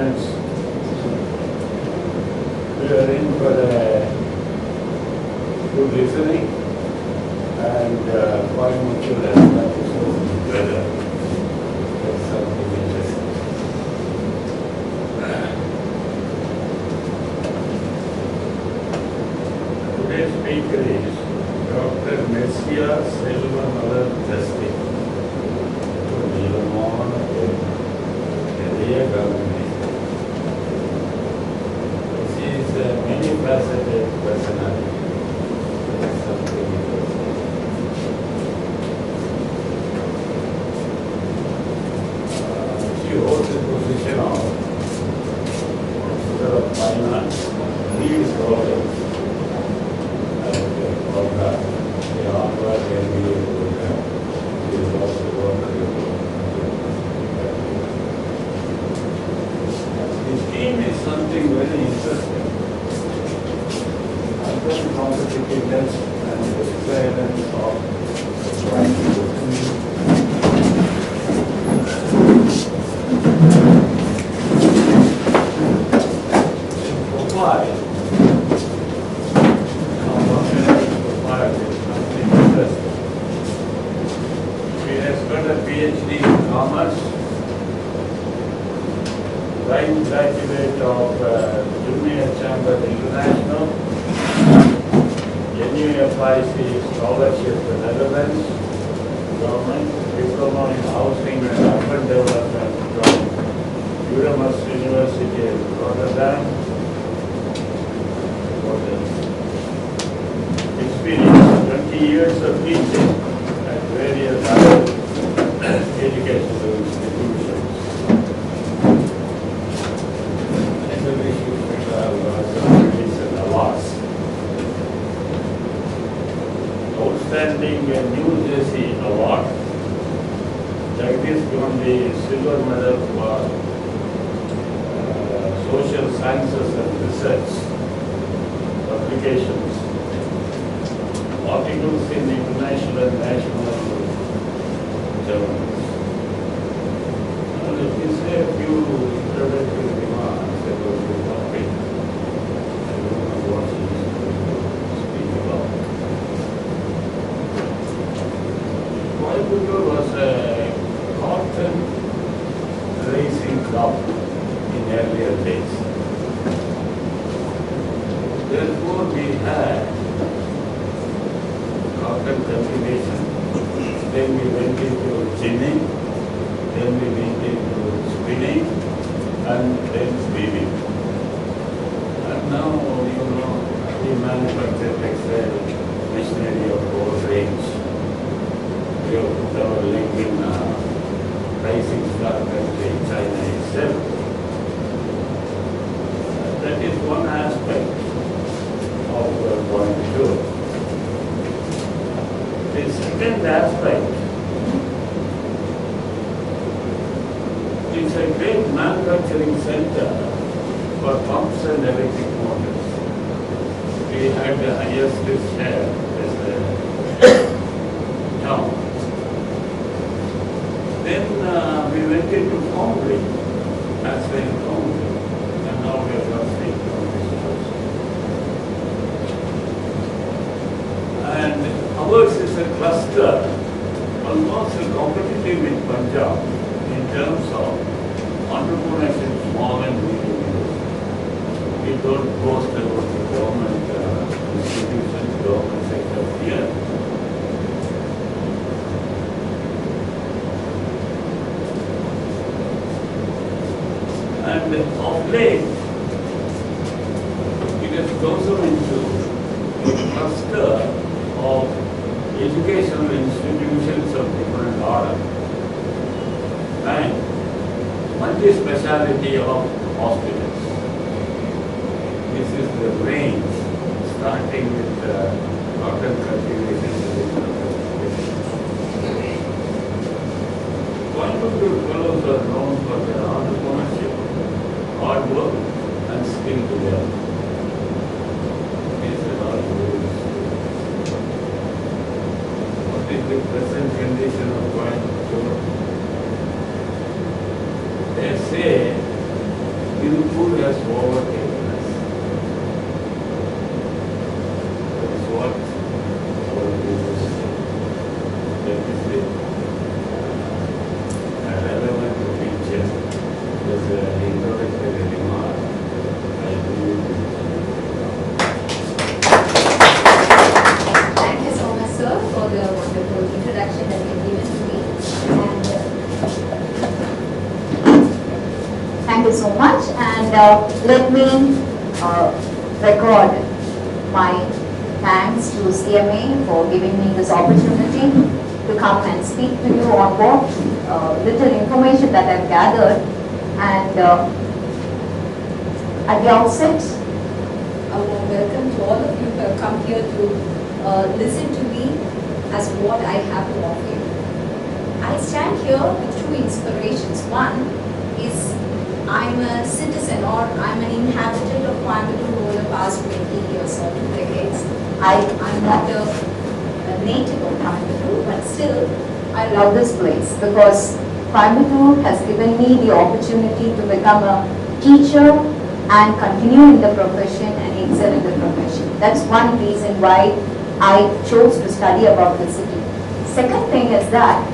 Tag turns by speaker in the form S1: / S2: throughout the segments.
S1: friends, we are in for a good listening and Coimbatore has got its own weather. That's something interesting. Today's speaker is Dr. Messia Selva Justice. She is a many-faceted personality. That's something interesting. She holds the position of Professor of Finance, lead scholars at Kolkata, the Harvard MBA program. She is also one of the theme is something very interesting. Urban competitiveness and the resilience of profile. Profile is something interesting. She has got a PhD in commerce. Graduate of Junior Chamber International, NUFIC Scholarship to Netherlands, Government, Diploma in Housing and Urban Development from University of Rotterdam. Experience 20 years of teaching at various other educational institutions. Outstanding New Jersey Award. Jagdish won the silver medal for social sciences and research publications, articles in international and national journals. Let me say a few introductory remarks about the topic. I don't know what she is going to speak about. Coimbatore was a cotton raising crop in earlier days. Therefore, we had cotton cultivation, then we went into ginning, then we went into spinning, and then weaving. And now, we manufacture textile machinery of whole range. We have put our leg in rising star country, China itself. That is one aspect of Coimbatore. The second aspect is a great manufacturing center for pumps and electric motors. We had the highest share as a town. Then we went into foundry, as well foundry, and now we have got state foundry stores. And ours is a cluster, almost competitive with Punjab in terms of entrepreneurship, small and medium industry. We don't boast about the government institutions, government sector here. And of late, it has blossomed into a cluster of educational institutions of different order and multi-speciality of hospitals. This is the range, starting with cotton cultivation. Coimbatore fellows are known for their entrepreneurship, hard work, and skill together. These are all rules. What is the present condition of Coimbatore? They say Tirupur has overtaken us. That is what our gurus say. That is the relevant feature. As an introductory remark, I believe
S2: Thank you so much, sir, for the wonderful introduction that you've given to me. And thank you so much. And let me record my thanks to CMA for giving me this opportunity to come and speak to you on what little information that I've gathered. And at the outset, a warm welcome to all of you who have come here to listen to me as what I have to offer you. I stand here with two inspirations. One is I'm a citizen or I'm an inhabitant of Coimbatore over the past 20 years or 2 decades. I'm not a native of Coimbatore, but still I love this place because Coimbatore has given me the opportunity to become a teacher and continue in the profession and excel in the profession. That's one reason why I chose to study about the city. Second thing is that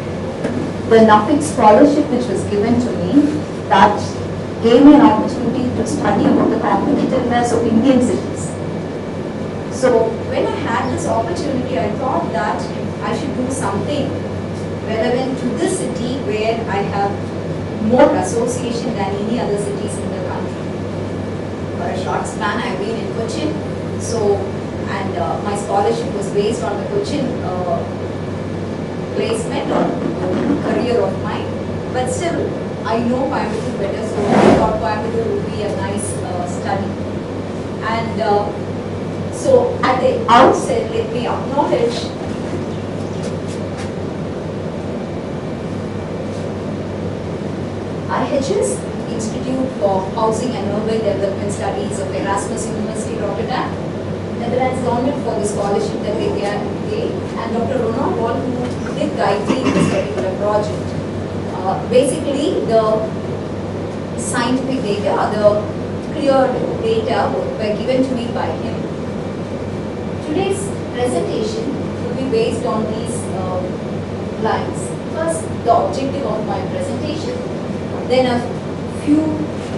S2: the NAFIC scholarship which was given to me, that gave me an opportunity to study about the competitiveness of Indian cities. So when I had this opportunity, I thought that I should do something relevant to this city where I have more association than any other cities in the country. For a short span, I've been in Cochin, and my scholarship was based on the Cochin placement or career of mine. But still, I know Coimbatore better, so I thought Coimbatore would be a nice study. And so at the outset, let me acknowledge IHS, Institute for Housing and Urban Development Studies of Erasmus University, Rotterdam, Netherlands, London, for the scholarship that they gave, and Dr. Ronald Wall, who did guide me in this particular project. Basically, the scientific data, the clear data were given to me by him. Today's presentation will be based on these lines. First, the objective of my presentation, then a few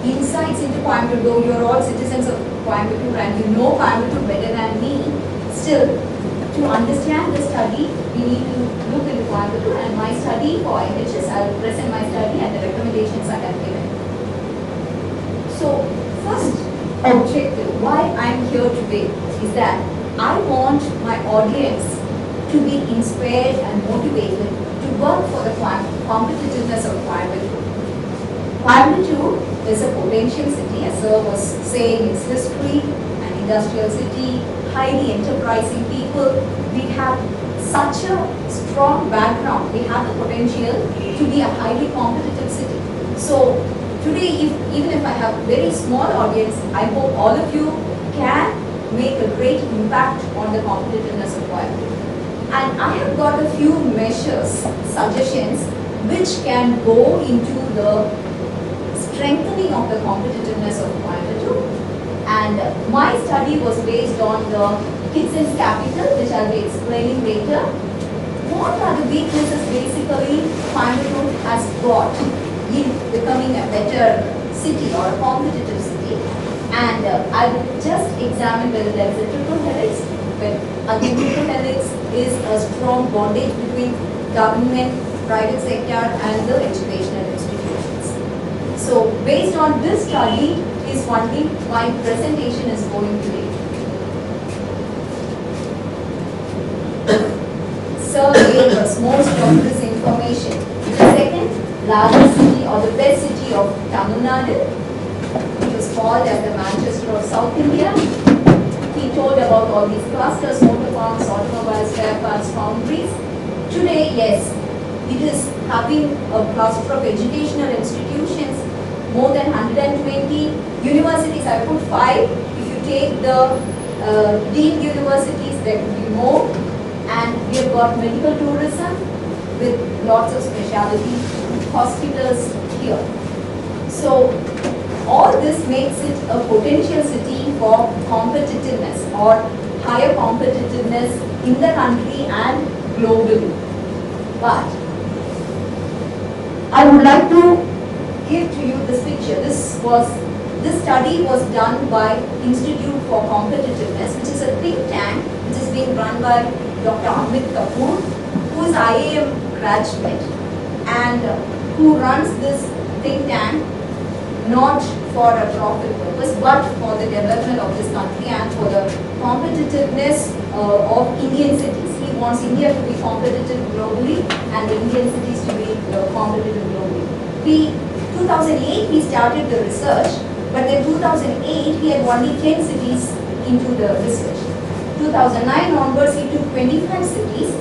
S2: insights into Coimbatore. Though you are all citizens of Coimbatore and you know Coimbatore better than me, still, to understand the study, we need to look into Coimbatore, and my study for IHS, I will present my study and the recommendations I have given. So, first objective, why I am here today, is that I want my audience to be inspired and motivated to work for the competitiveness of Coimbatore. Coimbatore is a potential city, as Sir was saying, its history, an industrial city, highly enterprising people. We have such a strong background. We have the potential to be a highly competitive city. So today, even if I have a very small audience, I hope all of you can make a great impact on the competitiveness of Coimbatore. And I have got a few measures, suggestions, which can go into the strengthening of the competitiveness of Coimbatore. And my study was based on the Kitsen's capital, which I'll be explaining later. What are the weaknesses basically Coimbatore has got in becoming a better city or a competitive city? And I will just examine whether there is a triple helix. But again, triple helix is a strong bondage between government, private sector and the educational institutions. So based on this study is only my presentation is going to be. Sir gave us most of this information. The second largest city or the best city of Tamil Nadu, which was called as the Manchester of South India. He told about all these clusters, motor farms, automobiles, spare parts, foundries. Today, yes, it is having a cluster of educational institutions, more than 120 universities. I put 5. If you take the deemed universities, there could be more. And we have got medical tourism with lots of specialty hospitals here. So All this makes it a potential city for competitiveness or higher competitiveness in the country and globally. But I would like to give to you this picture. This study was done by Institute for Competitiveness, which is a think tank which is being run by Dr. Amit Kapoor, who is IAM graduate and who runs this think tank not for a profit purpose but for the development of this country and for the competitiveness of Indian cities. He wants India to be competitive globally and the Indian cities to be competitive globally. 2008 he started the research, but in 2008 he had only 10 cities into the research. 2009 onwards he took 25 cities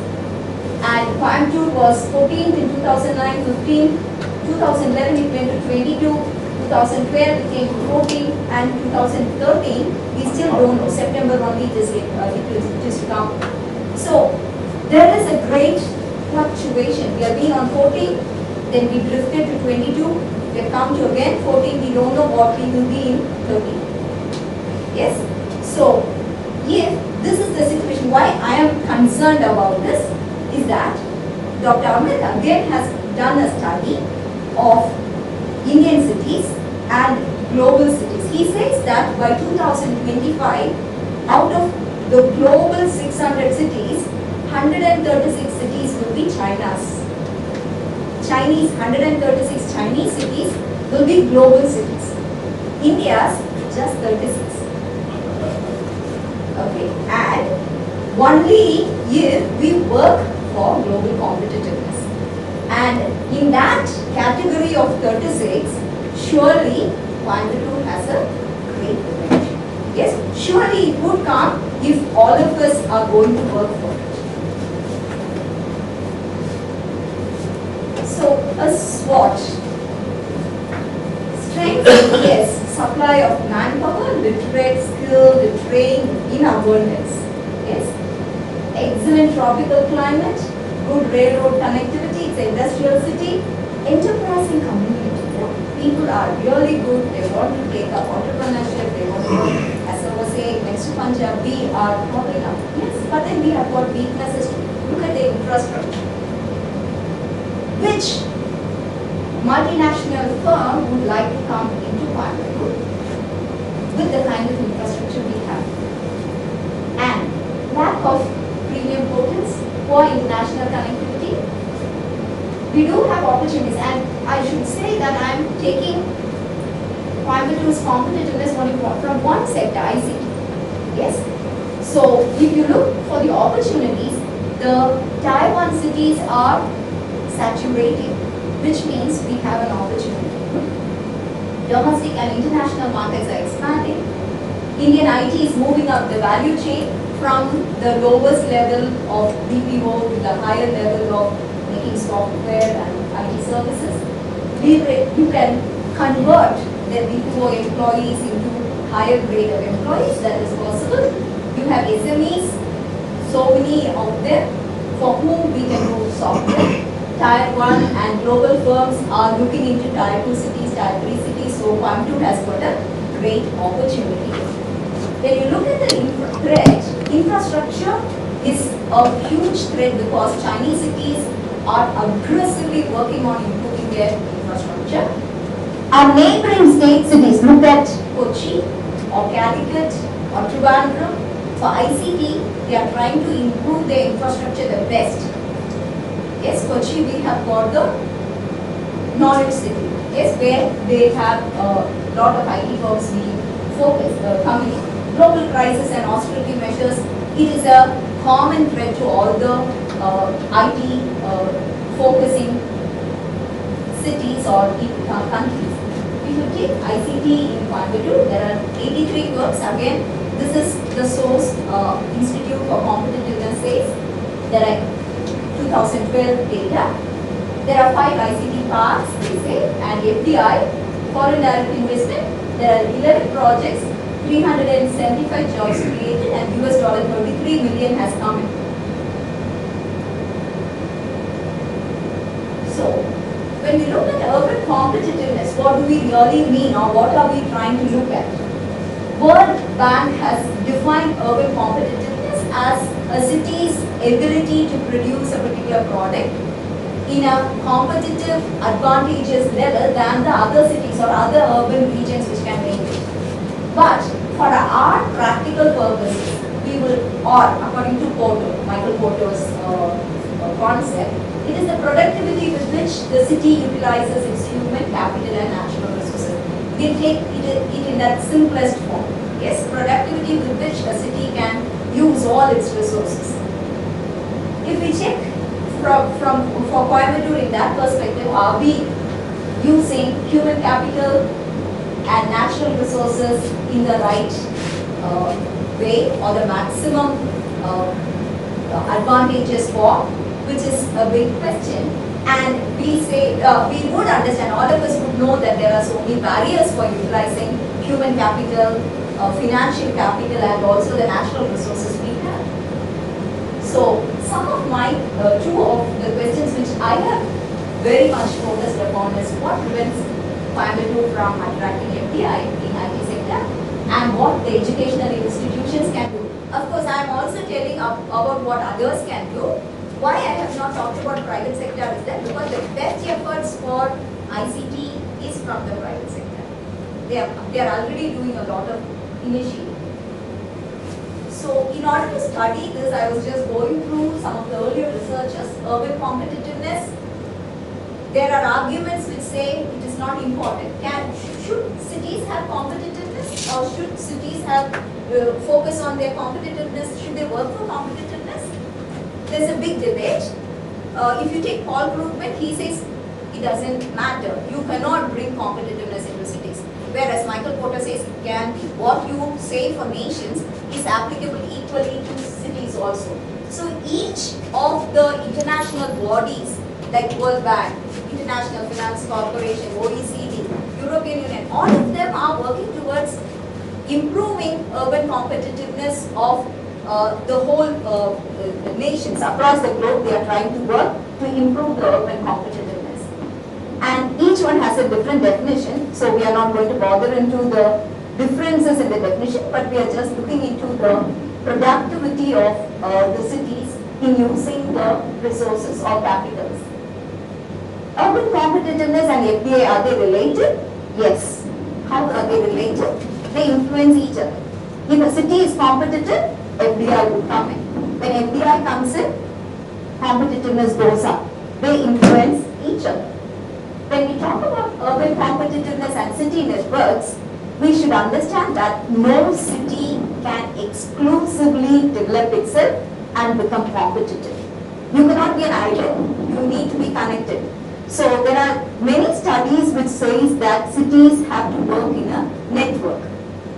S2: and Coimbatore was 14th in 2009, 15, 2011 it went to 22, 2012 it came to 14 and 2013 we still don't know, September only it is to come. So there is a great fluctuation. We have been on 14, then we drifted to 22, we have come to again 14, we don't know what we will be in 13. Yes? So, if this is the situation, why I am concerned about this is that Dr. Amit again has done a study of Indian cities and global cities. He says that by 2025, out of the global 600 cities, 136 cities will be China's. 136 Chinese cities will be global cities. India's just 36. Okay, and only if we work for global competitiveness. And in that category of 36, surely Coimbatore has a great potential. Yes, surely it would come if all of us are going to work for it. So, a SWOT. Strength, yes, supply of manpower, literate, skilled, trained in abundance. Yes. Excellent tropical climate, good railroad connectivity, it's an industrial city, enterprising community. People are really good, they want to take up entrepreneurship, they want to work. As I was saying, next to Punjab, we are popping up. Yes, but then we have got weaknesses. Look at the infrastructure. Which multinational firm would like to come into Coimbatore with the kind of infrastructure we have? And lack of premium hotels, poor international connectivity. We do have opportunities, and I should say that I am taking Coimbatore's competitiveness only from one sector, ICT. Yes. So if you look for the opportunities, the Tier 1 cities are saturating, which means we have an opportunity. Domestic and international markets are expanding. Indian IT is moving up the value chain from the lowest level of BPO to the higher level of making software and IT services. You can convert the BPO employees into higher grade of employees, that is possible. You have SMEs, so many of them for whom we can do software. Tier 1 and global firms are looking into Tier 2 cities, Tier 3 cities, so Coimbatore has got a great opportunity. When you look at the threat, infrastructure is a huge threat because Chinese cities are aggressively working on improving their infrastructure. Our neighboring state cities, look at Kochi or Calicut or Trivandrum. For ICT, they are trying to improve their infrastructure the best. Yes, Kochi, we have got the knowledge city. Yes, where they have a lot of IT firms being focused, coming. Global crisis and austerity measures, it is a common threat to all the IT focusing cities or countries. If you take ICT in Coimbatore, there are 83 works. Again, this is the source Institute for Competitiveness says. There are 2012 data. There are 5 ICT parks, they say, and FDI, foreign direct investment. There are 11 projects, 375 jobs created, and US $33 million has come in. So, when when we look at urban competitiveness, what do we really mean or what are we trying to look at? World Bank has defined urban competitiveness as a city's ability to produce a particular product in a competitive, advantageous level than the other cities or other urban regions which can make it. But for our practical purposes, we will, or according to Michael Porter's concept, it is the productivity with which the city utilizes its human capital and natural resources. We take it in that simplest form. Yes, productivity with which a city can use all its resources. If we check for Coimbatore in that perspective, are we using human capital and natural resources in the right way or the maximum advantageous form, which is a big question. And we say, we would understand, all of us would know that there are so many barriers for utilizing human capital, financial capital, and also the natural resources we have. So, some of my, two of the questions which I have very much focused upon is what prevents Coimbatore from attracting FDI in IT sector and what the educational institutions can do. Of course, I am also telling about what others can do. Why I have not talked about private sector is that because the best efforts for ICT is from the private sector. They are already doing a lot of initiatives. So in order to study this, I was just going through some of the earlier researches, urban competitiveness. There are arguments which say it is not important. Should cities have competitiveness or should cities have focus on their competitiveness? Should they work for competitiveness? There's a big debate. If you take Paul Krugman, he says it doesn't matter. You cannot bring competitiveness into cities. Whereas Michael Porter says what you say for nations is applicable equally to cities also. So each of the international bodies like World Bank, International Finance Corporation, OECD, European Union, all of them are working towards improving urban competitiveness of the whole nations across the globe. They are trying to work to improve the urban competitiveness. And each one has a different definition, so we are not going to bother into the differences in the definition, but we are just looking into the productivity of the cities in using the resources or capitals. Urban competitiveness and FDI, are they related? Yes. How are they related? They influence each other. If a city is competitive, FDI will come in. When FDI comes in, competitiveness goes up. They influence each other. When we talk about urban competitiveness and city networks, we should understand that no city can exclusively develop itself and become competitive. You cannot be an island. You need to be connected. So there are many studies which says that cities have to work in a network.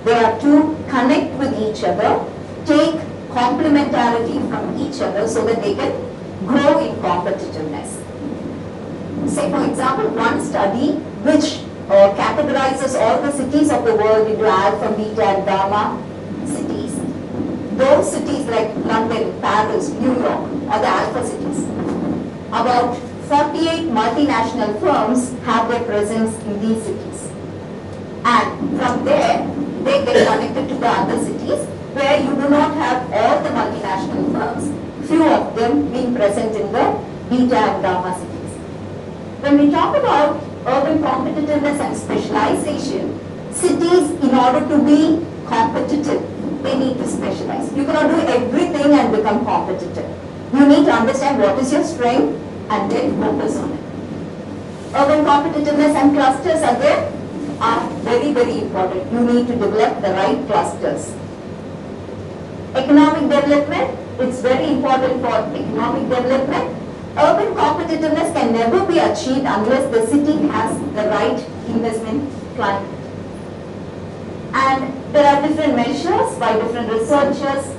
S2: They have to connect with each other, take complementarity from each other so that they can grow in competitiveness. Say for example, one study which categorizes all the cities of the world into alpha, beta and gamma cities. Those cities like London, Paris, New York are the alpha cities. About 48 multinational firms have their presence in these cities. And from there, they get connected to the other cities where you do not have all the multinational firms, few of them being present in the beta and gamma cities. When we talk about urban competitiveness and specialization, cities, in order to be competitive, they need to specialize. You cannot do everything and become competitive. You need to understand what is your strength and then focus on it. Urban competitiveness and clusters again are very, very important. You need to develop the right clusters. Economic development, it's very important for economic development. Urban competitiveness can never be achieved unless the city has the right investment climate. And there are different measures by different researchers.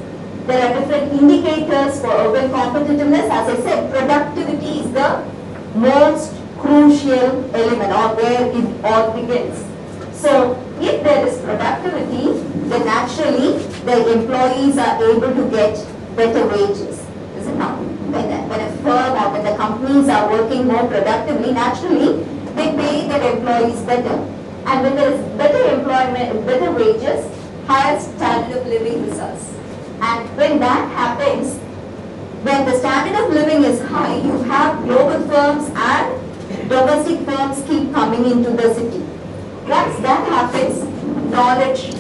S2: There are different indicators for urban competitiveness. As I said, productivity is the most crucial element or where it all begins. So if there is productivity, then naturally the employees are able to get better wages. Is it not? When a firm or when the company
S3: companies are working more productively, naturally, they pay their employees better. And when there is better employment, better wages, higher standard of living results. And when that happens, when the standard of living is high, you have global firms and domestic firms keep coming into the city. Once that happens, knowledge,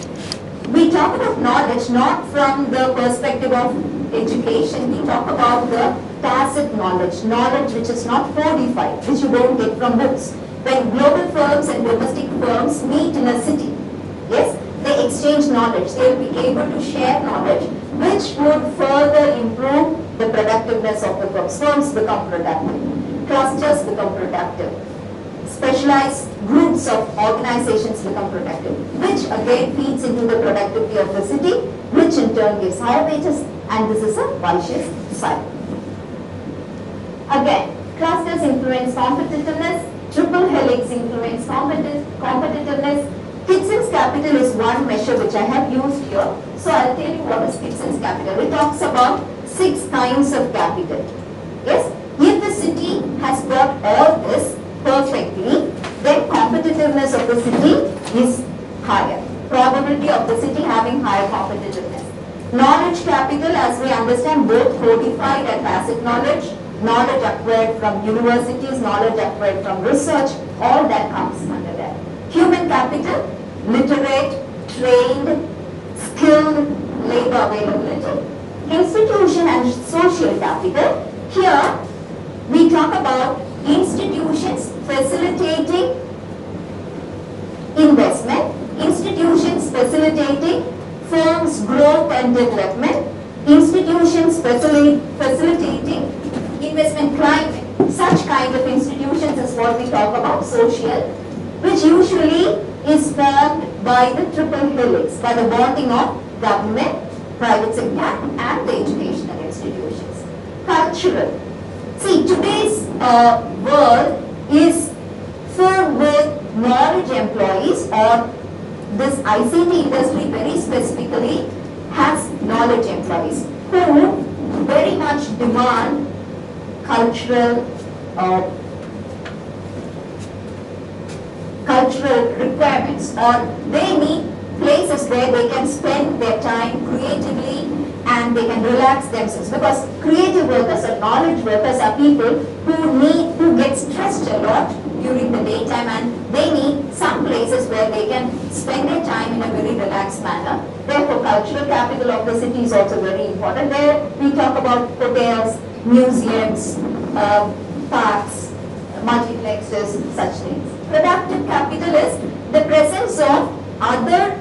S3: we talk about knowledge not from the perspective of education, we talk about the tacit knowledge, knowledge which is not codified, which you don't get from books. When global firms and domestic firms meet in a city, yes, they exchange knowledge, they will be able to share knowledge, which would further improve the productiveness of the firms. Firms become productive, clusters become productive, specialized groups of organizations become productive, which again feeds into the productivity of the city, which in turn gives higher wages, and this is a vicious cycle. Again, clusters influence competitiveness, triple helix influence competitiveness. Kitson's capital is one measure which I have used here. So I'll tell you what is Kitson's capital. It talks about 6 kinds of capital. Yes, if the city has got all this perfectly, then competitiveness of the city is higher. Probability of the city having higher competitiveness. Knowledge capital, as we understand, both codified and tacit knowledge, knowledge acquired from universities, knowledge acquired from research, all that comes under that. Human capital, literate, trained, skilled labor availability. Institution and social capital. Here we talk about institutions facilitating investment, institutions facilitating firms' growth and development, institutions facilitating investment climate. Such kind of institutions is what we talk about, social, which usually is formed by the triple helix, by the bonding of government, private sector and the educational institutions. Cultural. See, today's world is filled with knowledge employees, or this ICT industry very specifically has knowledge employees who very much demand cultural requirements, or they need places where they can spend their time creatively and they can relax themselves, because creative workers or knowledge workers are people who get stressed a lot during the daytime, and they need some places where they can spend their time in a very relaxed manner. Therefore, cultural capital of the city is also very important. There we talk about hotels, museums, parks, multiplexes, such things. Productive capital is the presence of other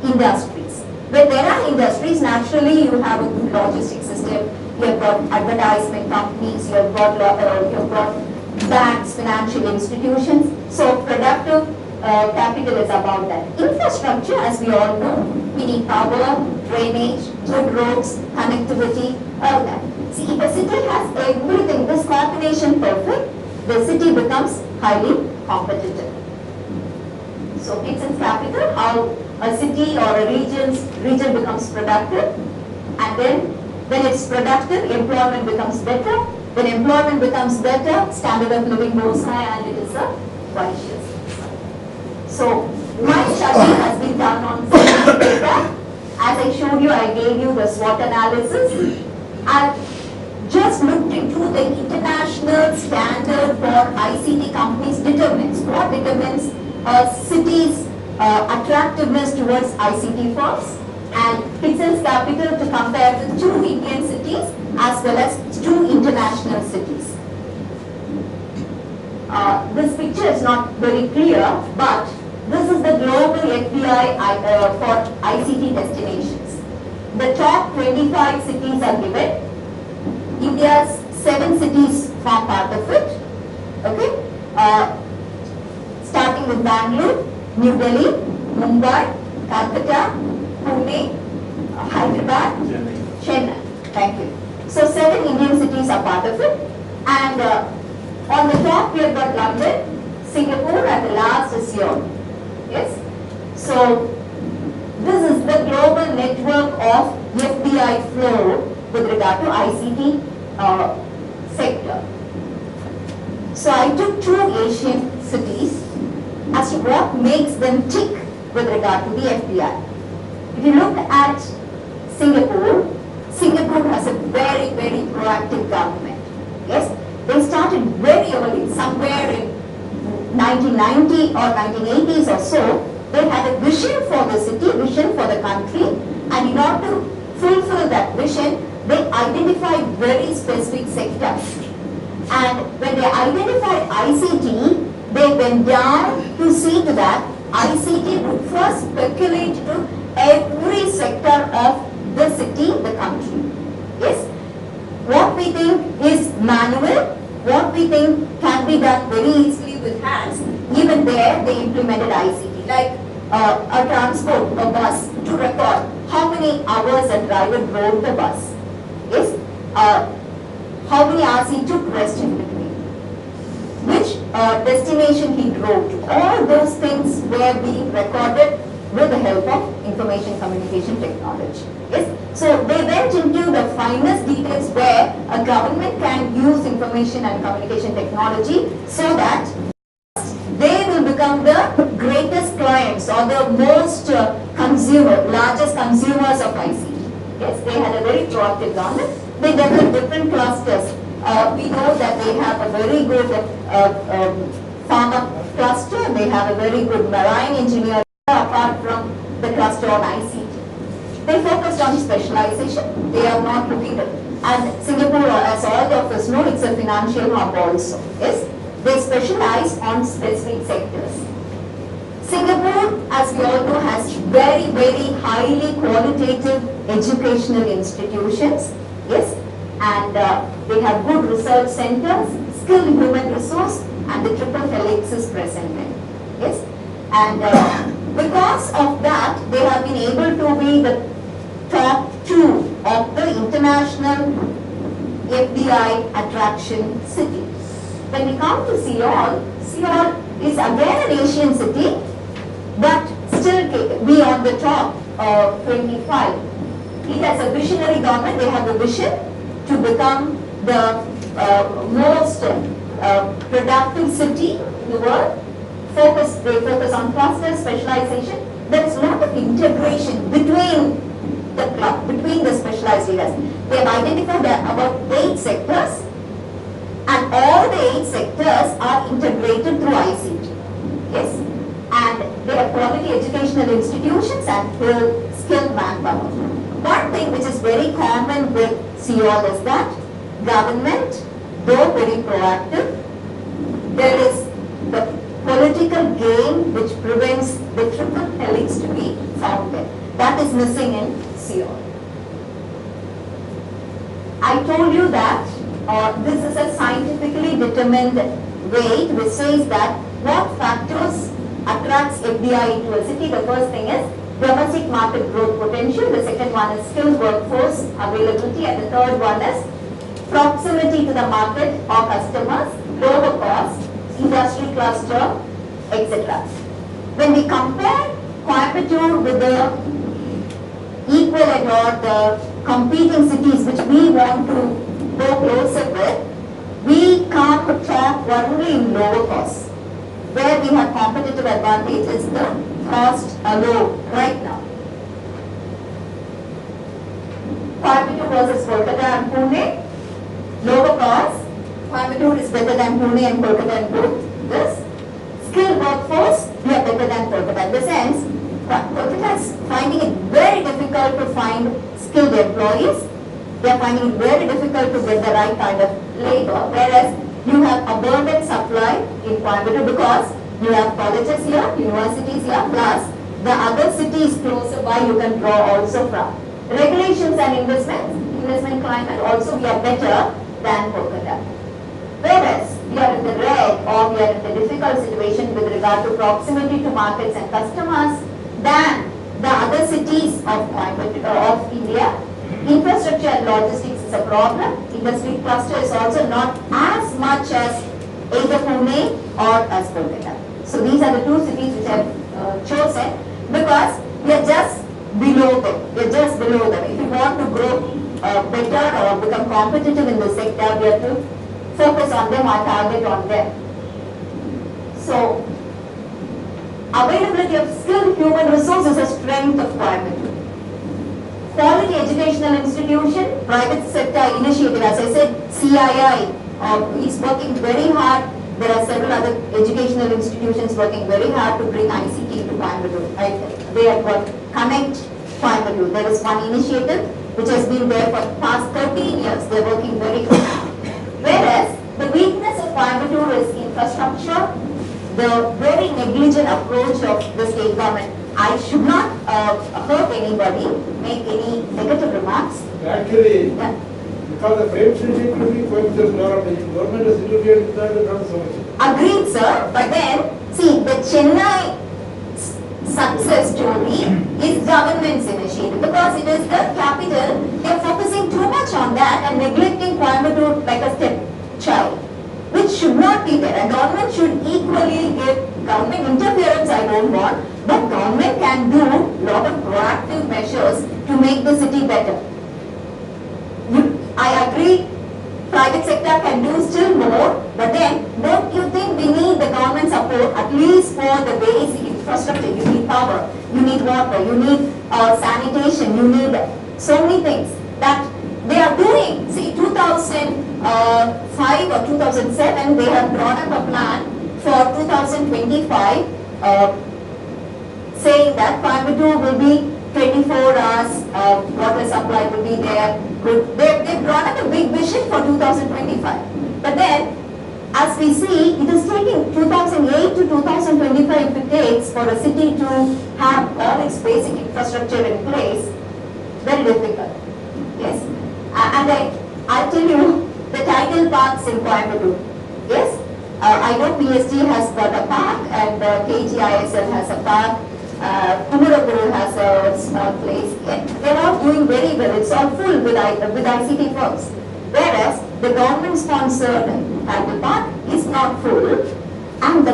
S3: industries. When there are industries, naturally you have a good logistic system, you have got advertisement companies, you have got banks, financial institutions. So productive capital is about that. Infrastructure, as we all know, we need power, drainage, good roads, connectivity, all that. See, if a city has everything, this combination perfect, the city becomes highly competitive. So Kitson's capital, how a city or a region becomes productive, and then when it's productive, employment becomes better. When employment becomes better, standard of living goes high, and it is a vicious cycle. So my study has been done on city data. As I showed you, I gave you the SWOT analysis. I've just looked into the international standard for ICT companies determines what determines a city's attractiveness towards ICT firms, and Kitson's capital to compare the 2 Indian cities as well as 2 international cities. This picture is not very clear, but this is the global FDI for ICT destinations. The top 25 cities are given. India's 7 cities form part of it. Okay, starting with Bangalore, New Delhi, Mumbai, Calcutta, Pune, Hyderabad, Chennai. Thank you. So 7 Indian cities are part of it, and on the top we have got London, Singapore, and the last is Europe. Yes. So this is the global network of FDI flow with regard to ICT sector. So I took two Asian cities as to what makes them tick with regard to the FDI. If you look at Singapore, Singapore has a very, very proactive government. Yes, they started very early, somewhere in 1990 or 1980s or so. They had a vision for the city, vision for the country, and in order to fulfill that vision, they identified very specific sectors. And when they identified ICT, they went down to see to that ICT would first percolate to every sector of the city, the country. Yes, what we think is manual, what we think can be done very easily with hands, even there they implemented ICT, like a transport, a bus, to record how many hours a driver drove the bus. Yes, how many hours he took rest in between, which destination he drove to. All those things were being recorded with the help of information communication technology. Yes, so they went into the finest details where a government can use information and communication technology so that they will become the greatest clients or the most largest consumers of ICT. Yes, they had a very proactive government. They developed different clusters. We know that they have a very good pharma cluster. They have a very good marine engineering apart from the cluster on ICT. They focused on specialization. They are not looking at, and Singapore, as all of us know, it's a financial hub also. Yes, they specialize on specific sectors. Singapore, as we all know, has very, very highly qualitative educational institutions. Yes, and they have good research centers, skilled human resource, and the triple helix is present there. Yes, and because of that, they have been able to be the top 2 of the international FDI attraction city. When we come to Seoul, Seoul is again an Asian city, but still be on the top 25. It has a visionary government. They have a vision to become the most productive city in the world. They focus on cluster specialization. There is a lot of integration between the specialized areas. They have identified about 8 sectors, and all the 8 sectors are integrated through ICT. Yes, and they have quality educational institutions and skilled manpower. One thing which is very common with Seoul is that government, though very proactive, there is the political game which prevents the triple helix to be found there. That is missing in Seoul. I told you that this is a scientifically determined weight which says that what factors attracts FDI into a city. The first thing is domestic market growth potential, the second one is skilled workforce availability, and the third one is proximity to the market or customers, lower cost, industry cluster, etc. When we compare Coimbatore with the equivalent or the competing cities which we want to go closer with, we come top only in lower cost. Where we have competitive advantage is the cost low right now. Coimbatore versus Kolkata and Pune, lower cost. Coimbatore is better than Pune and Kolkata and both this. Skilled workforce, we are better than Kolkata. In the sense, Kolkata is finding it very difficult to find skilled employees. They are finding it very difficult to get the right kind of labor, whereas you have abundant supply in Coimbatore because you have colleges here, universities here, plus the other cities closer by you can draw also from. Regulations and investment climate also we are better than Kolkata. Whereas we are in the red or we are in the difficult situation with regard to proximity to markets and customers than the other cities of Coimbatore of India. Infrastructure and logistics is a problem. Industry cluster is also not as much as either Pune or as Kolkata. So these are the 2 cities which I have chosen because we are just below them. We are just below them. If you want to grow better or become competitive in the sector, we have to focus on them or target on them. So, availability of skilled human resources is a strength of Coimbatore. Quality educational institution, private sector initiative, as I said, CII is working very hard. There are several other educational institutions working very hard to bring ICT to Coimbatore. Right? They have got Connect Coimbatore. There is one initiative which has been there for the past 13 years. They are working very hard. Whereas the weakness of Coimbatore is infrastructure, the very negligent approach of the state government. I should not hurt anybody, make any negative remarks.
S4: Actually,
S3: Yeah.
S4: because the frame should be Coimbatore development, government has interfered with that not so much.
S3: Agreed, sir. But then, see, the Chennai success story is government's initiative because it is the capital. They are focusing too much on that and neglecting Coimbatore like a stepchild, which should not be there. And government should equally give government interference. I don't want, but government can do a lot of proactive measures to make the city better. I agree. Private sector can do still more, but then don't you think we need the government support at least for the basic infrastructure? You need power, you need water, you need sanitation, you need so many things that they are doing. See, 2005 or 2007, they have drawn up a plan for 2025, saying that Coimbatore will be 24 hours, water supply will be there. They've drawn up a big vision for 2025. But then, as we see, it is taking 2008 to 2025 if it takes for a city to have all its basic infrastructure in place. Very difficult. Yes. And I'll tell you, the tidal parks in Coimbatore. Yes. I know PSD has got a park and KGISL has a park. Kumurapuru has a small place. They're all doing very well. It's all full with ICT firms. Whereas the government-sponsored tidal park is not full. And the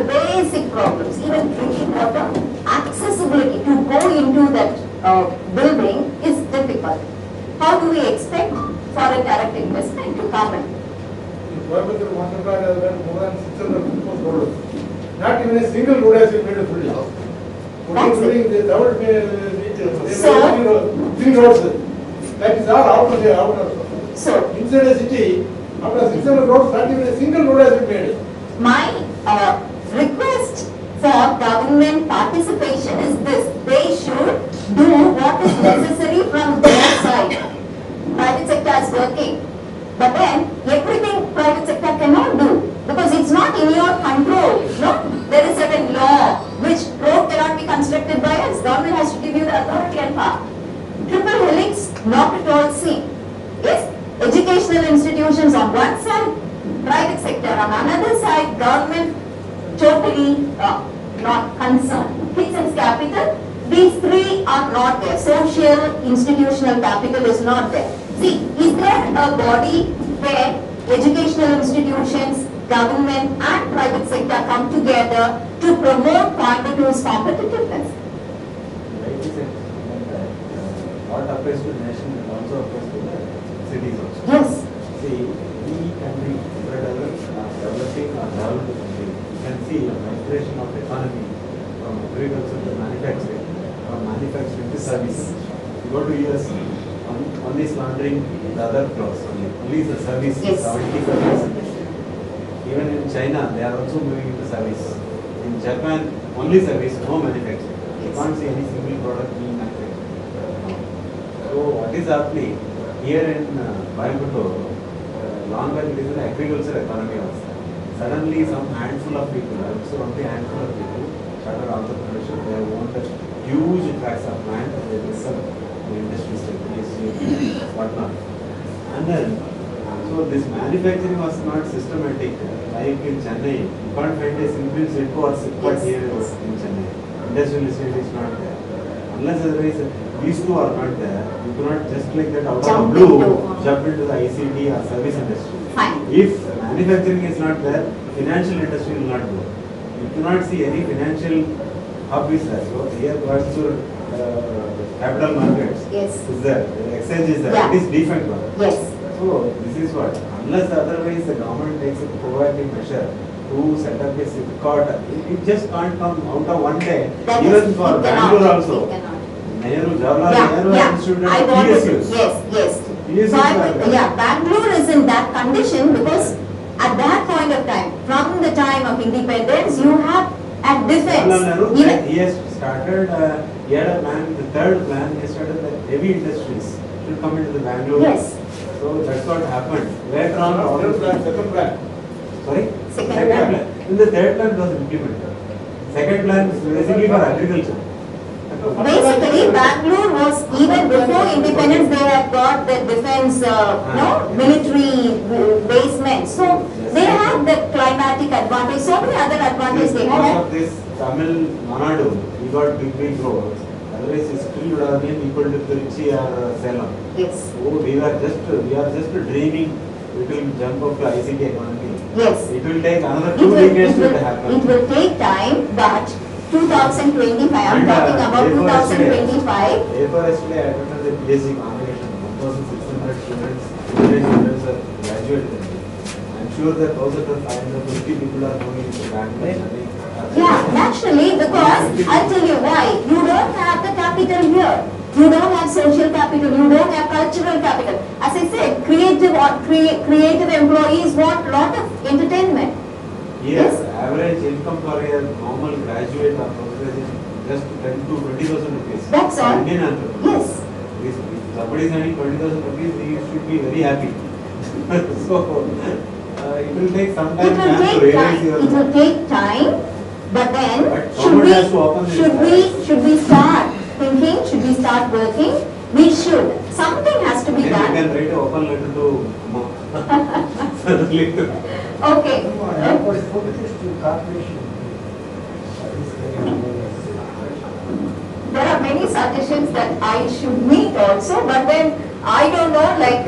S3: basic problems, even drinking water, accessibility to go into that building is difficult. How do we expect foreign direct investment to come in?
S4: In Coimbatore, Master Plan has been more than 600 roads. Not even a single road has been made fully.
S3: That's it.
S4: They haven't made
S3: So-
S4: three roads. That is all out of the outer.
S3: So,
S4: Inside the city, after 600 roads, not even a single road has been made.
S3: my request for government participation is this: they should do what is necessary from their side. Private sector is working, but then everything private sector cannot do because it's not in your control. No, there is certain law which road cannot be constructed by us. Government has to give you the authority and power. Triple helix, not at all seen. Yes, educational institutions on one side, private sector on another side, government totally not concerned. Kitchen's capital, these three are not there. Social, institutional capital is not there. See, is there a body where educational institutions, government and private sector come together to promote Coimbatore's competitiveness?
S5: Rightly said, what applies to the nation also applies to the cities also.
S3: Yes.
S5: See, we can be developing or developed country. You can see a migration of economy from agriculture to manufacturing, from manufacturing to service. You go to US, one is laundering, the other clothes only. Only the service,
S3: Yes.
S5: 70%. Even in China, they are also moving into service. In Japan, only service, no manufacturing. You can't see any single product being manufactured. So what is happening here in Coimbatore, long back it is an agriculture economy also. Suddenly some handful of people, I would say only handful of people, started entrepreneurship. They have owned huge tracts of land and they listen to industries like PSU, whatnot. And then, so this manufacturing was not systematic. Like in Chennai, you can't find a single SIDCO or SIPCOT here in Chennai. Industrial estate is not there. Unless otherwise these two are not there, you cannot just like that out of
S3: Jump
S5: the blue
S3: into,
S5: jump into the ICT or service industry.
S3: Fine.
S5: If manufacturing is not there, financial industry will not go. You cannot see any financial hub is there. So here Coimbatore capital markets
S3: Yes.
S5: is there, the exchange is there.
S3: Yeah.
S5: It is defect one.
S3: Yes.
S5: So this is what unless otherwise the government takes a proactive measure to set up a court, it just can't come out of one day.
S3: That
S5: Even
S3: is,
S5: for
S3: it
S5: Bangalore
S3: cannot,
S5: also.
S3: it cannot.
S5: Nehru, Jawaharlal
S3: Yeah,
S5: Nehru
S3: yeah.
S5: Institute
S3: I
S5: and
S3: wanted,
S5: PSUs.
S3: yes.
S5: PSUs
S3: But,
S5: were there.
S3: yeah, Bangalore is in that condition because at that point of time, from the time of independence, you have at defense.
S5: Jawaharlal Nehru,
S3: even-
S5: he has started, he had a plan, the third plan, he started the heavy industries should come into the Bangalore.
S3: Yes.
S5: So that's what happened. Later on, all
S4: Third
S5: the
S4: plan, second plan.
S5: Sorry?
S3: Second plan.
S5: Then the third plan was implemented. Second plan is basically for agriculture.
S3: Basically, Bangalore was, even before independence, they had got the defense, military basement. So they had the climatic advantage, so many other advantages they
S5: Because
S3: had.
S5: of this Tamil Manadu, he got big roads. Otherwise, he still would have been equal to Trichy or Salem.
S3: Yes,
S5: So we are just dreaming it will jump up to ICT economy.
S3: yes.
S5: It will take another
S3: It
S5: 2
S3: will,
S5: decades
S3: it will,
S5: to happen.
S3: it will take time, but 2025, I'm
S5: And,
S3: talking about
S5: therefore,
S3: 2025.
S5: Therefore, yesterday I attended the PSC convocation. 1,600 students, students are graduated. I'm sure that 1,550 people are going into Bangalore.
S3: Yeah, naturally, because I'll tell you why. You don't have the capital here. You don't have social capital. You don't have cultural capital. As I said, creative employees want lot of entertainment.
S5: Yes, average income for a normal graduate or postgraduate is just 10 to 20,000 rupees.
S3: That's
S5: For
S3: all.
S5: Indian entrepreneur.
S3: Yes.
S5: If somebody is earning 20,000 rupees, he should be very happy. So, it will take some
S3: It
S5: time
S3: will
S5: to
S3: take
S5: realize
S3: time.
S5: your.
S3: It will take time. But then,
S5: But government has to open this
S3: should we start thinking? Should we start working? We should. Something has to be
S5: Then you
S3: done.
S5: can write an open letter to Certainly.
S3: Okay.
S6: For focus to corporation.
S3: There are many suggestions that I should meet also, but then I don't know, like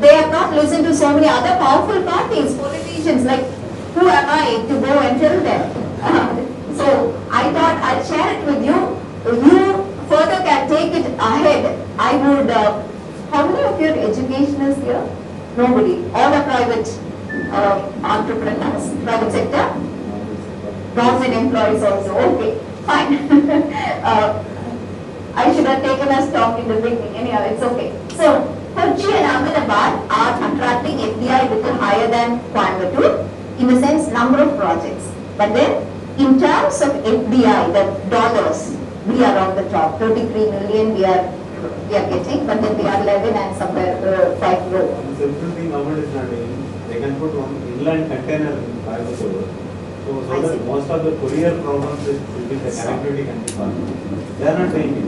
S3: they have not listened to so many other powerful parties, politicians, like who am I to go and tell them? So I thought I'll share it with you. You further can take it ahead. I would, how many of you are educationals here? Nobody. All are private entrepreneurs, private sector. Government employees also. Okay, fine. I should have taken a stock in the beginning. Anyhow, it's okay. So, Kochi and Ahmedabad are attracting FDI little higher than Coimbatore in the sense number of projects. But then, in terms of FDI, the dollars, we are on the top. 33 million we are getting, but then we are 11 and somewhere 5 low.
S5: One simple thing government is not doing, they can put one inland container in Coimbatore. So
S3: I
S5: that
S3: see.
S5: most of the courier problems is with the connectivity can be solved. They are not doing it.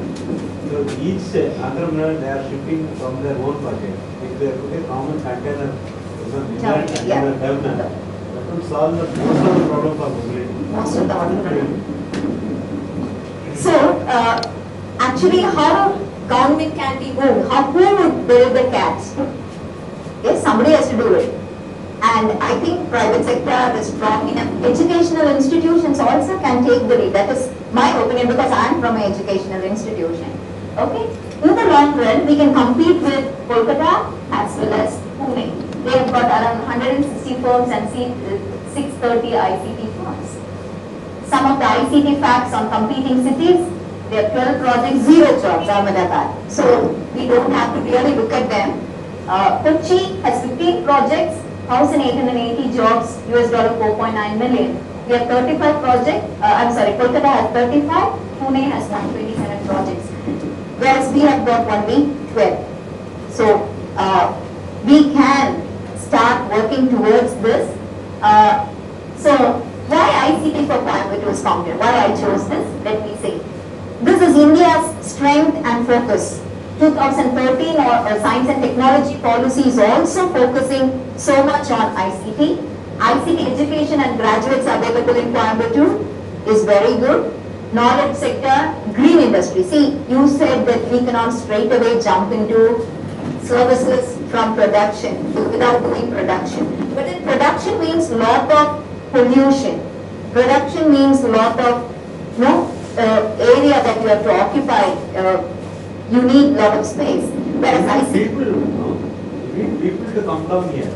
S5: So each entrepreneur, they are shipping from their own budget. If they put a common container, inland
S3: Yeah.
S5: container terminal, that will solve the most of the problem for mobility.
S3: Most of the entrepreneurs. So, actually, how government can be moved? Who would build the cats? Yes, somebody has to do it. And I think private sector is strong enough. Educational institutions also can take the lead. That is my opinion because I am from an educational institution. Okay? In the long run, we can compete with Kolkata as well as Pune. They have got around 160 firms and 630 ICT firms. Some of the ICT facts on competing cities, they have 12 projects, 0 jobs, Ahmedabad. So we don't have to really look at them. Kochi has 15 projects, 1,880 jobs, US dollar 4.9 million. We have 35 projects, Kolkata has 35, Pune has 127 projects. Whereas we have got only 12. So we can start working towards this. So why ICT for Coimbatore is founded? Why I chose this? Let me say. This is India's strength and focus. 2013 Science and Technology Policy is also focusing so much on ICT. ICT education and graduates available in Coimbatore is very good. Knowledge sector, green industry. See, you said that we cannot straight away jump into services from production without doing production. But then production means lot of pollution. Production means lot of area that you have to occupy. You need lot of space. Whereas
S5: People, no? We need people to come down here.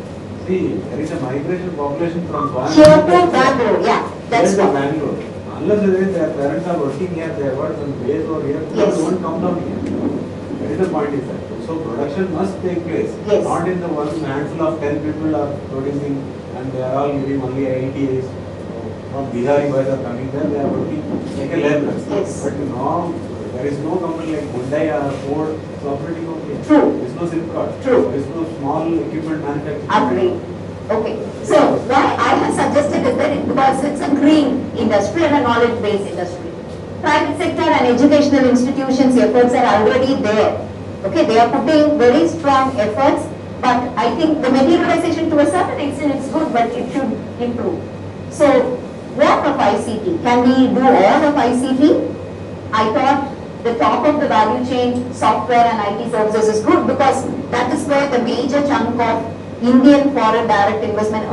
S5: See, there is a migration population from
S3: Here to Bangalore, yeah, that's
S5: what.
S3: what.
S5: Bangalore. Unless their parents are working here, they have got some base over here,
S3: Yes.
S5: they won't come down here. That is the point is that. So production must take place.
S3: Yes.
S5: Not in the one handful of 10 people are producing and they are all giving only 80 days. From Bihari boys are coming there, they are working like a laborer.
S3: Yes.
S5: But now, there is no company like Hyundai or Ford is operating over here.
S3: True.
S5: There is no Silk
S3: True.
S5: There is no small equipment manufacturing.
S3: Agree. Okay. So why I have suggested is that because it's a green industry and a knowledge-based industry. Private sector and educational institutions efforts are already there. Okay, they are putting very strong efforts, but I think the materialization to a certain extent is good, but it should improve. So what of ICT? Can we do all of ICT? I thought the top of the value chain, software and IT services is good because that is where the major chunk of Indian foreign direct investment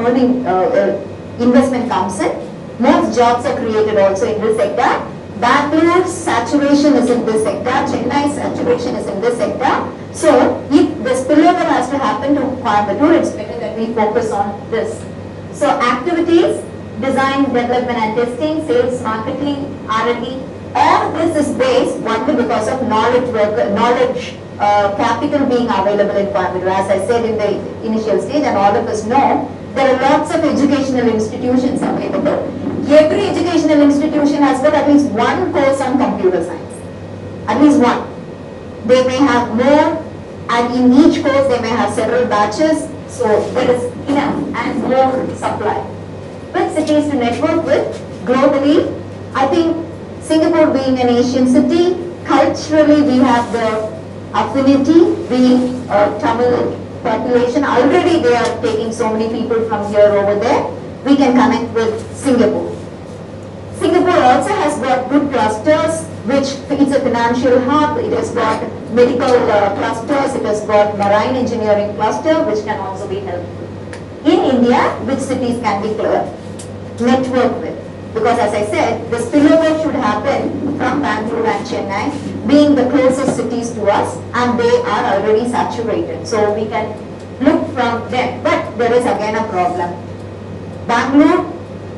S3: investment comes in. Most jobs are created also in this sector. Bangalore's saturation is in this sector. Chennai's saturation is in this sector. So if the spillover has to happen to Coimbatore, it's better that we focus on this. So activities, design, development and testing, sales, marketing, R&D, all this is based only because of knowledge capital being available in Coimbatore. As I said in the initial stage, and all of us know, there are lots of educational institutions available. Every educational institution has got at least one course on computer science. At least one. They may have more, and in each course they may have several batches, so there is enough and more supply. Which cities to network with globally? I think Singapore being an Asian city, culturally we have the affinity, being Tamil population, already they are taking so many people from here over there, we can connect with Singapore. Singapore also has got good clusters, which is a financial hub, it has got medical clusters, it has got marine engineering cluster, which can also be helpful. In India, which cities can be network with? Because as I said, the spillover should happen from Bangalore and Chennai, being the closest cities to us, and they are already saturated. So we can look from them. But there is again a problem. Bangalore,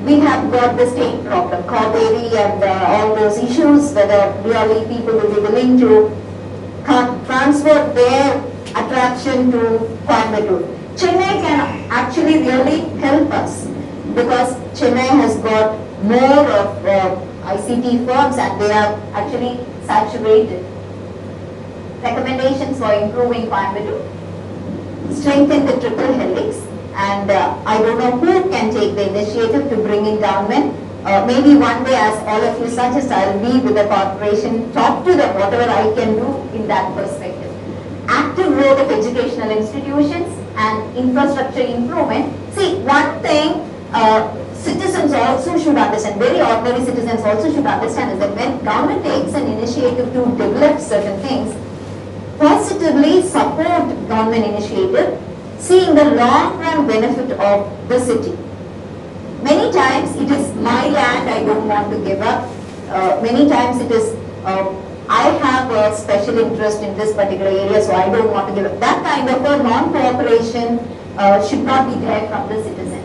S3: we have got the same problem, Cauvery and all those issues, whether really people will be willing to transfer their attraction to Coimbatore. Chennai can actually really help us because Chennai has got more of ICT firms and they are actually saturated. Recommendations for improving Coimbatore: strengthen the triple helix, and I don't know who can take the initiative to bring in government. Maybe one day, as all of you suggest, I'll be with the corporation, talk to them, whatever I can do in that perspective. Active role of educational institutions and infrastructure improvement. See, one thing citizens also should understand, very ordinary citizens also should understand, is that when government takes an initiative to develop certain things, positively support government initiative, seeing the long-run benefit of the city. Many times it is my land, I don't want to give up. Many times it is, I have a special interest in this particular area, so I don't want to give up. That kind of a non-cooperation should not be there from the citizens.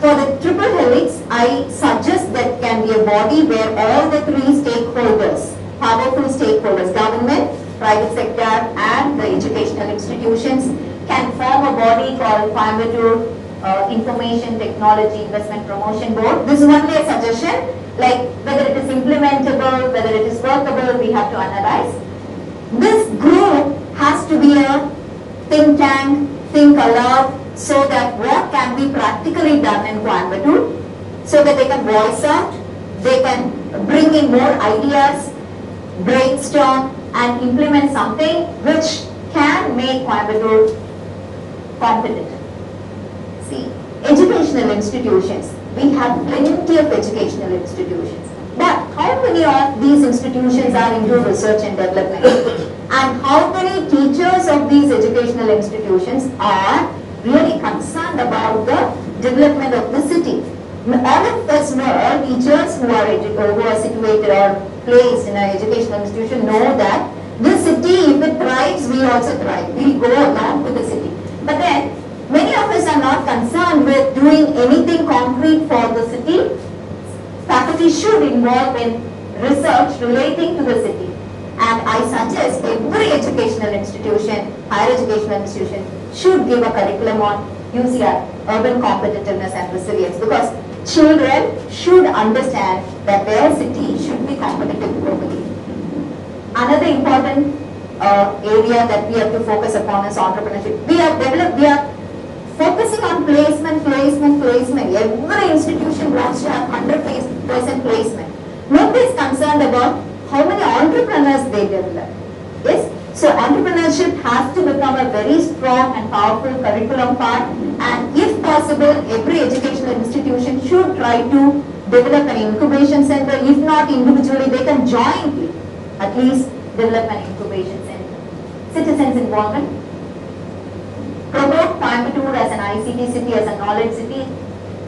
S3: For the triple helix, I suggest that can be a body where all the three stakeholders, powerful stakeholders, government, private sector and the educational institutions can form a body called Coimbatore Information Technology Investment Promotion Board. This is only a suggestion, like whether it is implementable, whether it is workable, we have to analyze. This group has to be a think tank, think aloud, so that what can be practically done in Coimbatore, so that they can voice out, they can bring in more ideas, brainstorm and implement something which can make Coimbatore competitive. See, educational institutions, we have plenty of educational institutions, but how many of these institutions are into research and development? And how many teachers of these educational institutions are really concerned about the development of the city? All of us know, all teachers who are situated or placed in an educational institution know that the city, if it thrives, we also thrive. We go along with the city. But then, Many of us are not concerned with doing anything concrete for the city. Faculty should involve in research relating to the city. And I suggest every educational institution, higher educational institution, should give a curriculum on UCR, urban competitiveness and resilience, because children should understand that their city should be competitive globally. Another important area that we have to focus upon is entrepreneurship. We are focusing on placement. Every institution wants to have 100% placement. Nobody is concerned about how many entrepreneurs they develop. Yes? So entrepreneurship has to become a very strong and powerful curriculum part, and if possible, every educational institution should try to develop an incubation center. If not individually, they can jointly at least develop an incubation center. Citizens involvement. Promote Coimbatore as an ICT city, as a knowledge city,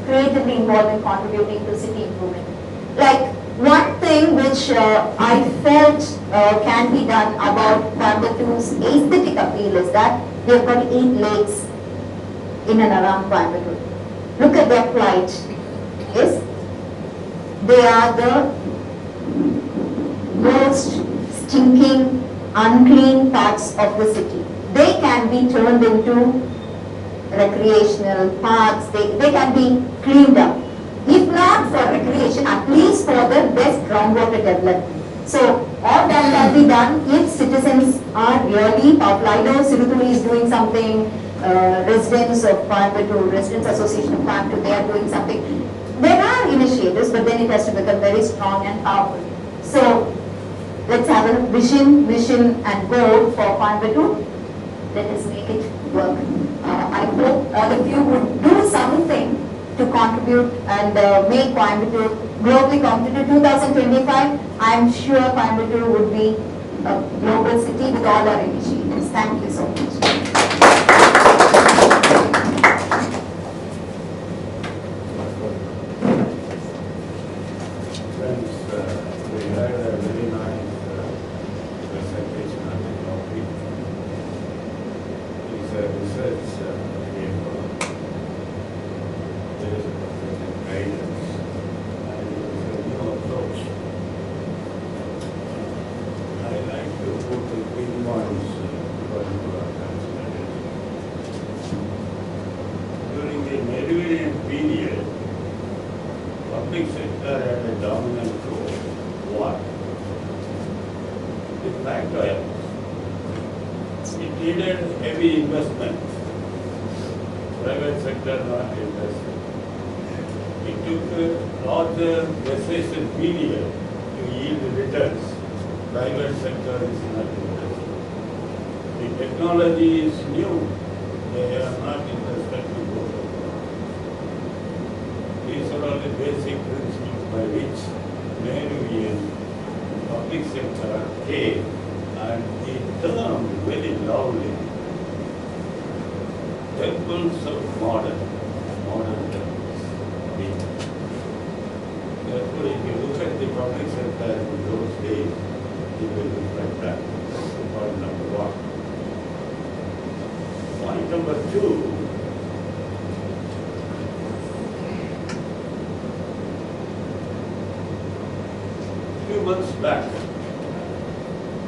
S3: creatively involved in contributing to city improvement. Like one thing which I felt can be done about Coimbatore's aesthetic appeal is that we have got 8 lakes in and around Coimbatore. Look at their plight. Yes? They are the most stinking, unclean parts of the city. They can be turned into recreational parks. They can be cleaned up. If not for recreation, at least for the best groundwater development. So all that can be done if citizens are really powerful. I know Sirutuli is doing something, residents of Coimbatore, Residents Association of Coimbatore, they are doing something. There are initiatives, but then it has to become very strong and powerful. So let's have a vision, mission and goal for Coimbatore. Let us make it work. I hope all of you would do something to contribute and make Coimbatore globally competitive. 2025, I am sure Coimbatore would be a global city with all our initiatives. Thank you so much.
S1: Friends, we had a very nice presentation on the topic. It's a research paper. There is a professional guidance and it is a new approach. I like to put the big points for your consideration. During the Mediterranean period, public sector had a dominant role. What? The factor, it needed heavy investment. Private sector not invested. It took a larger gestation period to yield returns. Private sector is not interested. The technology is new. They are not interested to go for it. These are all the basic principles by which Nehruvian public sector came, and it turned very loudly. Temples of modern temples. Therefore, if you look at the public sector in those days, it will reflect that. That's point number 1. Point number 2, few months back,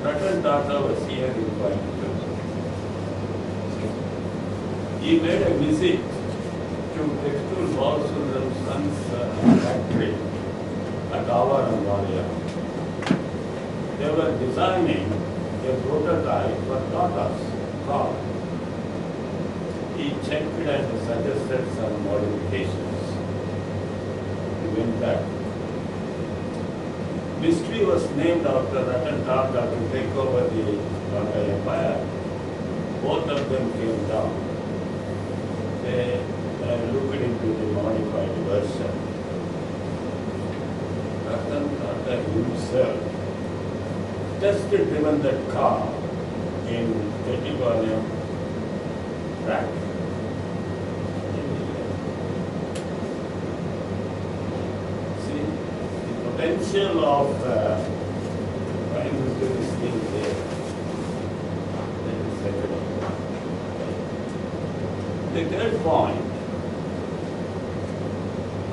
S1: Ratan Tata was here in Coimbatore. He made a visit to Textile Balsundaram's son's factory at Avarambalaya. They were designing a prototype for Tata's car. He checked and suggested some modifications. He went back. Mystery was named after Ratan Tata to take over the Tata Empire. Both of them came down. They looked into the modified version. Ratan Tata himself just driven that car in Chettipalayam track. Potential of Coimbatore is still there. That is second. The third point,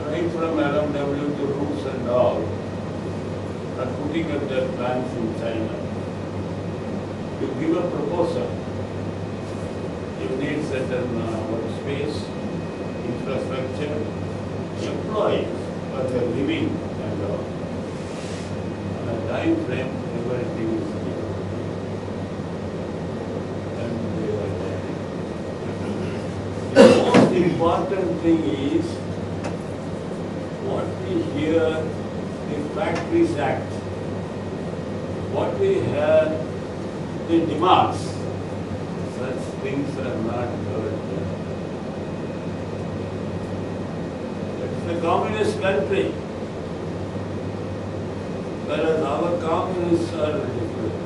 S1: right from LMW to roofs and all, are putting up their plans in China. You give a proposal, you need certain workspace, infrastructure, employees for their living and all. On a time frame, everything is given. And the most important thing is what we hear, the Factories Act, what we hear, the demands, such things are not heard. It's a communist country, whereas our communists are different.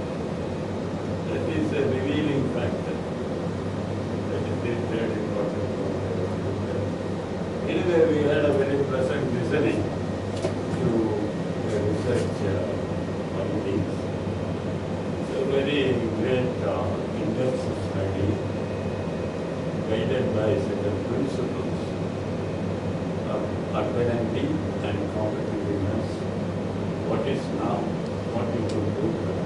S1: That is a revealing factor. That is the third important point. Anyway, we had a very pleasant listening to the research findings. It's a very great in-depth study guided by certain principles of urbanity and competitiveness. What is now, what you could do.